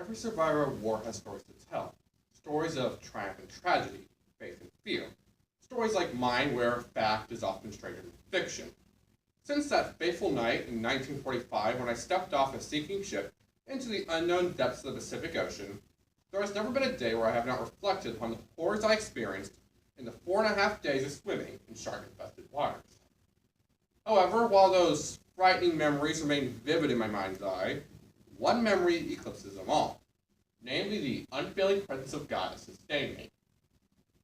Every survivor of war has stories to tell. Stories of triumph and tragedy, faith and fear. Stories like mine where fact is often stranger than fiction. Since that fateful night in 1945 when I stepped off a sinking ship into the unknown depths of the Pacific Ocean, there has never been a day where I have not reflected upon the horrors I experienced in the 4.5 days of swimming in shark-infested waters. However, while those frightening memories remain vivid in my mind's eye, one memory eclipses them all, namely the unfailing presence of God that sustained me.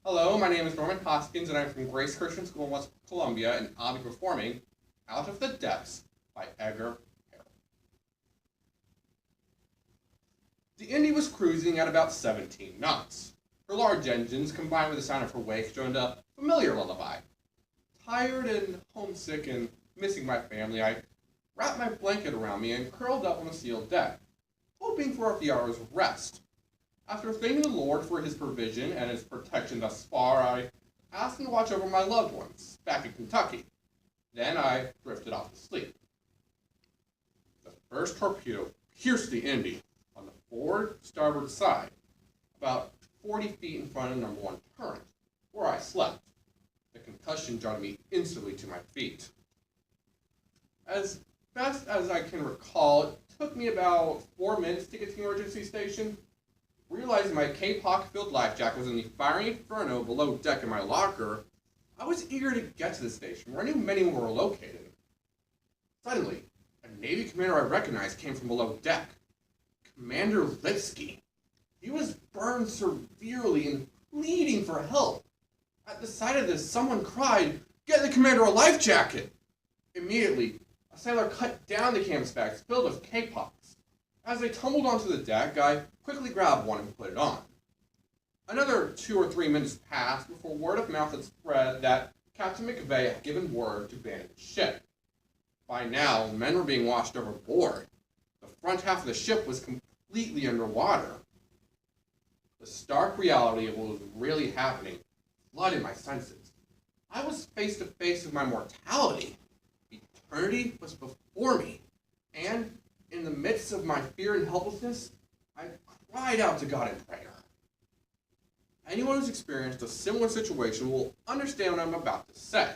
Hello, my name is Norman Hoskins, and I'm from Grace Christian School in West Columbia, and I'll be performing Out of the Depths by Edgar Harrell. The Indy was cruising at about 17 knots. Her large engines, combined with the sound of her wake, joined a familiar lullaby. Tired and homesick and missing my family, I wrapped my blanket around me and curled up on the sealed deck, hoping for a few hours of rest. After thanking the Lord for his provision and his protection thus far, I asked him to watch over my loved ones back in Kentucky. Then I drifted off to sleep. The first torpedo pierced the Indy on the forward starboard side, about 40 feet in front of number one turret, where I slept. The concussion jarred me instantly to my feet. As best as I can recall, it took me about 4 minutes to get to the emergency station. Realizing my K-Pock-filled life jacket was in the fiery inferno below deck in my locker, I was eager to get to the station, where I knew many were located. Suddenly, a Navy commander I recognized came from below deck. Commander Lipsky. He was burned severely and pleading for help. At the sight of this, someone cried, "Get the commander a life jacket!" Immediately, a sailor cut down the canvas bags filled with K-Pops. As they tumbled onto the deck, I quickly grabbed one and put it on. Another 2 or 3 minutes passed before word of mouth had spread that Captain McVeigh had given word to abandon the ship. By now, men were being washed overboard. The front half of the ship was completely underwater. The stark reality of what was really happening flooded my senses. I was face to face with my mortality. Eternity was before me, and in the midst of my fear and helplessness, I cried out to God in prayer. Anyone who's experienced a similar situation will understand what I'm about to say.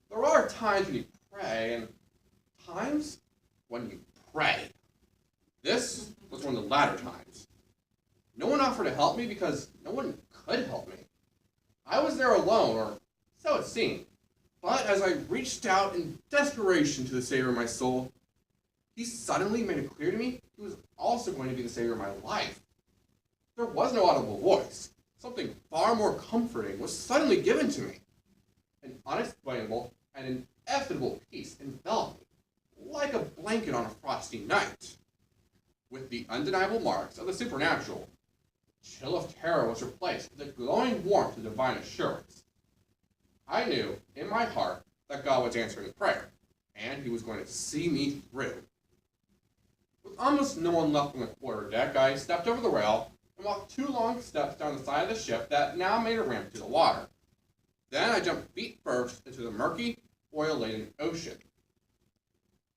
There are times when you pray, and times when you pray. This was one of the latter times. No one offered to help me because no one could help me. I was there alone, or so it seemed. But as I reached out in desperation to the Savior of my soul, he suddenly made it clear to me he was also going to be the Savior of my life. There was no audible voice. Something far more comforting was suddenly given to me. An unexplainable and inevitable peace enveloped me, like a blanket on a frosty night. With the undeniable marks of the supernatural, the chill of terror was replaced with the glowing warmth of divine assurance. I knew, in my heart, that God was answering prayer, and he was going to see me through. With almost no one left on the quarterdeck, I stepped over the rail and walked 2 long steps down the side of the ship that now made a ramp to the water. Then I jumped feet first into the murky, oil-laden ocean.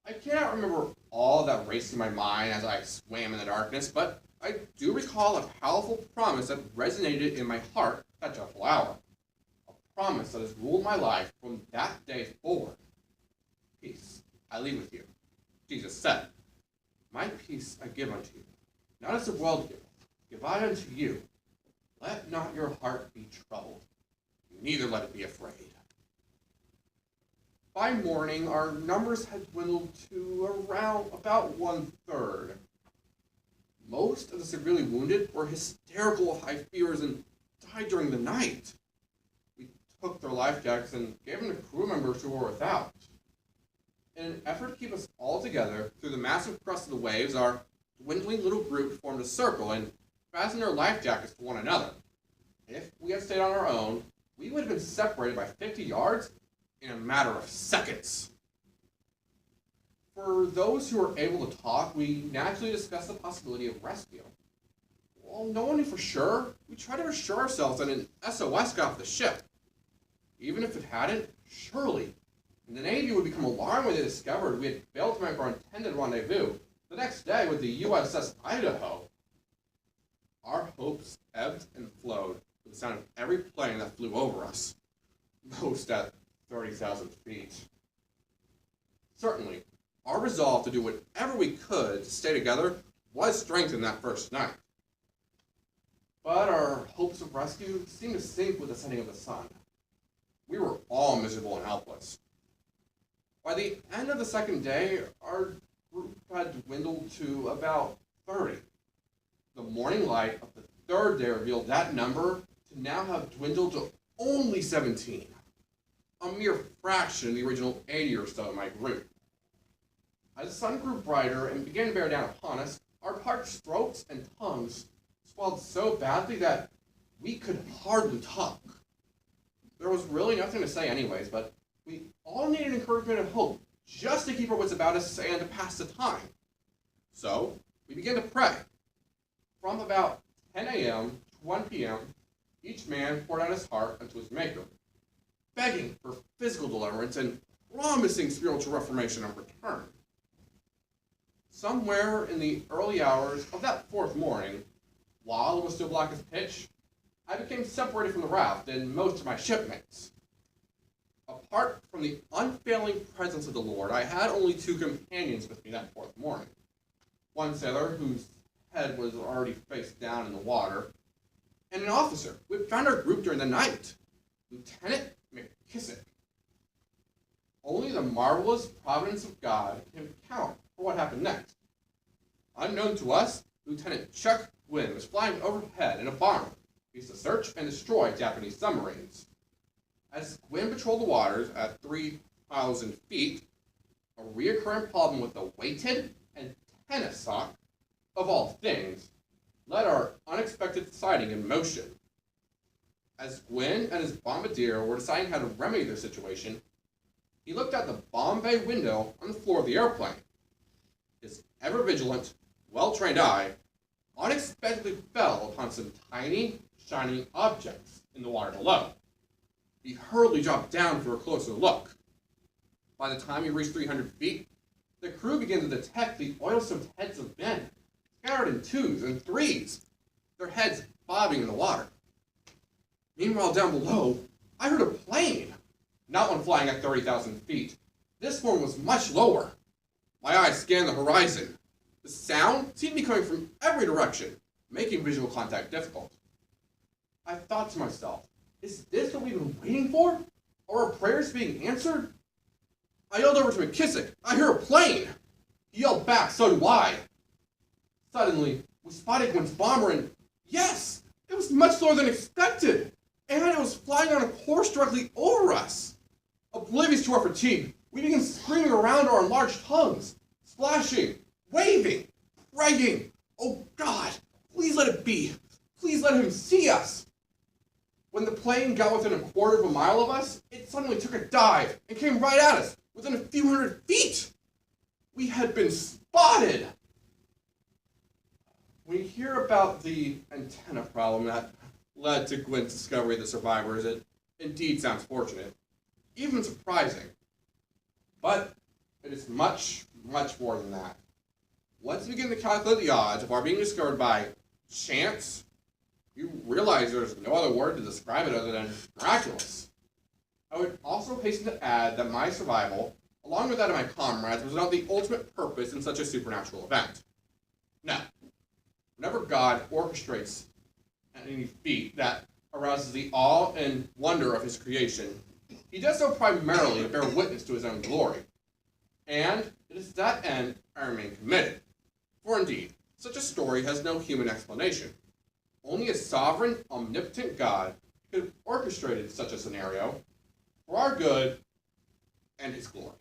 I cannot remember all that raced through my mind as I swam in the darkness, but I do recall a powerful promise that resonated in my heart at that dreadful hour. A promise that has ruled my life from that day forward. Peace I leave with you, Jesus said. My peace I give unto you, not as the world giveth, give I unto you. Let not your heart be troubled, neither let it be afraid. By morning, our numbers had dwindled to around about 1/3. Most of the severely wounded were hysterical with high fevers and died during the night. We took their life jackets and gave them to crew members who were without. In an effort to keep us all together through the massive crest of the waves, our dwindling little group formed a circle and fastened their life jackets to one another. If we had stayed on our own, we would have been separated by 50 yards in a matter of seconds. For those who were able to talk, we naturally discussed the possibility of rescue. While no one knew for sure, we tried to assure ourselves that an SOS got off the ship. Even if it hadn't, surely the Navy would become alarmed when they discovered we had failed to make our intended rendezvous the next day with the USS Idaho hopes ebbed and flowed with the sound of every plane that flew over us, most at 30,000 feet. Certainly, our resolve to do whatever we could to stay together was strengthened that first night. But our hopes of rescue seemed to sink with the setting of the sun. We were all miserable and helpless. By the end of the second day, our group had dwindled to about 30. The morning light of the third day revealed that number to now have dwindled to only 17, a mere fraction of the original 80 or so in my group. As the sun grew brighter and began to bear down upon us, our parched throats and tongues swelled so badly that we could hardly talk. There was really nothing to say anyways, but we all needed encouragement and hope just to keep our wits about us and to pass the time. So, we began to pray. From about 10 a.m. to 1 p.m., each man poured out his heart unto his Maker, begging for physical deliverance and promising spiritual reformation and return. Somewhere in the early hours of that fourth morning, while it was still black as pitch, I became separated from the raft and most of my shipmates. Apart from the unfailing presence of the Lord, I had only two companions with me that fourth morning. One sailor whose head was already face down in the water, and an officer who had found our group during the night, Lieutenant McKissick. Only the marvelous providence of God can account for what happened next. Unknown to us, Lieutenant Chuck Gwynn was flying overhead in a bomber used to search and destroy Japanese submarines. As Gwynn patrolled the waters at 3,000 feet, a reoccurring problem with the weighted antenna sock, of all things, led our unexpected sighting in motion. As Gwynn and his bombardier were deciding how to remedy their situation, he looked out the bomb bay window on the floor of the airplane. His ever-vigilant, well-trained eye unexpectedly fell upon some tiny, shiny objects in the water below. He hurriedly dropped down for a closer look. By the time he reached 300 feet, the crew began to detect the oil-soaked heads of men, scattered in twos and threes, their heads bobbing in the water. Meanwhile, down below, I heard a plane, not one flying at 30,000 feet. This one was much lower. My eyes scanned the horizon. The sound seemed to be coming from every direction, making visual contact difficult. I thought to myself, is this what we've been waiting for? Are our prayers being answered? I yelled over to McKissick, I hear a plane! He yelled back, so do I. Suddenly, we spotted Gwynn's bomber and, yes, it was much slower than expected, and it was flying on a course directly over us. Oblivious to our fatigue, we began screaming around our enlarged tongues, splashing, waving, praying, oh God, please let it be. Please let him see us. When the plane got within a quarter of a mile of us, it suddenly took a dive and came right at us within a few hundred feet. We had been spotted. When you hear about the antenna problem that led to Gwyn's discovery of the survivors, it indeed sounds fortunate, even surprising. But it is much, much more than that. Once you begin to calculate the odds of our being discovered by chance, you realize there's no other word to describe it other than miraculous. I would also hasten to add that my survival, along with that of my comrades, was not the ultimate purpose in such a supernatural event. No. Whenever God orchestrates any feat that arouses the awe and wonder of his creation, he does so primarily to bear witness to his own glory. And it is to that end I remain committed. For indeed, such a story has no human explanation. Only a sovereign, omnipotent God could have orchestrated such a scenario for our good and his glory.